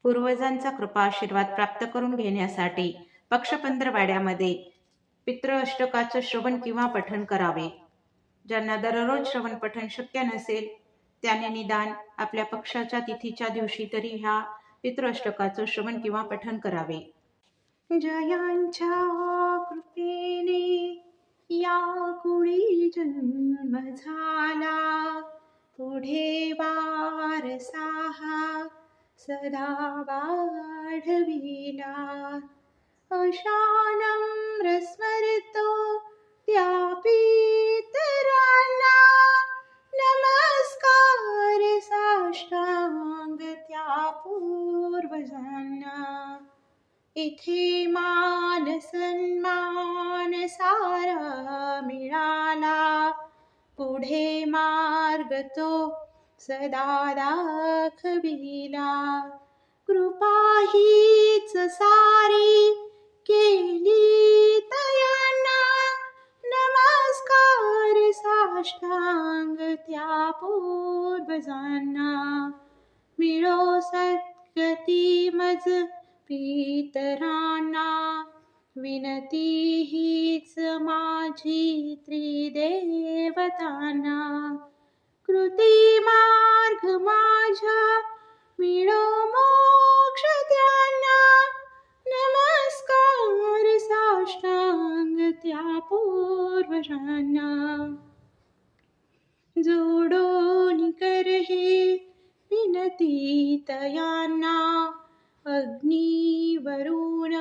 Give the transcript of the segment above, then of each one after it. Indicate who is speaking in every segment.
Speaker 1: पूर्वजांचा कृपा आशीर्वाद प्राप्त करून घेण्यासाठी पक्षपंधरवाड्यामध्ये पितृ अष्टकाचं श्रवण किंवा पठण करावे. ज्यांना दररोज श्रवण पठण शक्य नसेल त्याने निदान आपल्या पक्षाच्या तिथीच्या दिवशी तरी ह्या पितृ अष्टकाचं श्रवण किंवा पठण करावे. जयांच्या कृपेने या कुळी जन्म झाला, पुढे वारसा हा सदा वाढविला. अशा नम्र स्मरतो त्या पितरांना, नमस्कार साष्टांग त्या पूर्वजांना. इथे मान सन्मान सारा मिळाला, पुढे मार्ग तो सदा दाखविला. कृपा हीच सारी केली तयांना, नमस्कार साष्टांग त्या पूर्वजांना. मिळो सद्गती मज पितरांना, विनती हीच माझी त्रिदेवतांना. कृती मार्ग माझ्या मिळो मोक्ष त्यांना, नमस्कार साष्टांग त्या पूर्वजांना. जोडोनी कर हे विनती तयांना, अग्नी वरुण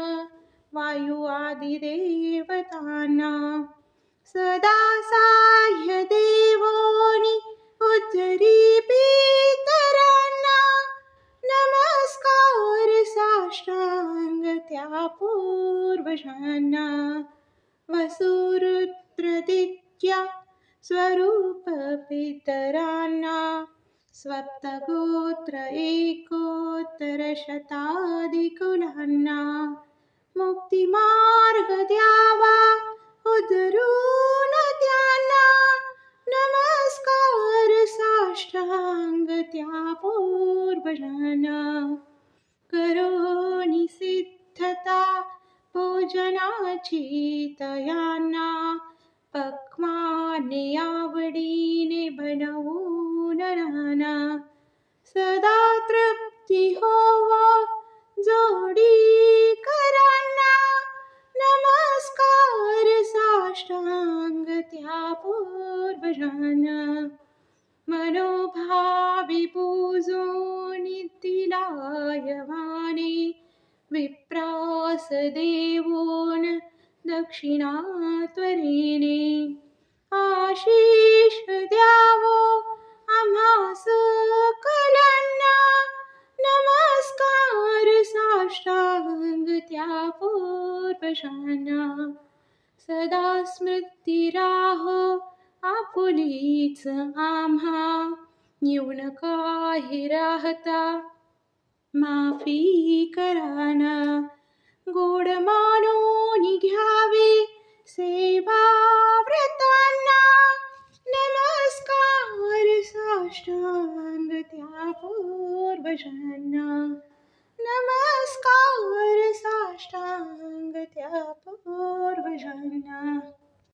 Speaker 1: वायू आदी देवतांना. सदा साह्य देवोनी उतरी पितरांना, नमस्कार साष्टांग त्या पूर्वजांना. वसुरुद्रदित्या स्वरूप पितरांना, सप्तगोत्र एकोत्तर शताधिकुलांना. मुक्ती मार्ग द्यावा उद्धरून त्यांना, नमस्कार साष्टांग त्या पूर्वजांना. करोनी सिद्धता भोजनाची तयांना, पक्वाने आवडीने बनवून राहना. सदा तृप्ती होवो जोडी करांना, नमस्कार साष्टांग त्या पूर्वजांना. मनोभावी पूजून तिलायमाने, विप्रास देवून दक्षिणा त्वरेने. आशीष द्यावो आम्हा सकलांना, नमस्कार साष्टांग त्या पूर्वजांना. सदा स्मृती राहो आपुलीच आम्हा, येऊन काही राहता माफी कराना. गोड मानून घ्यावे सेवा व्रतांना, नमस्कार साष्टांग त्या पूर्वजांना. नमस्कार साष्टांग त्या पूर्वजांना.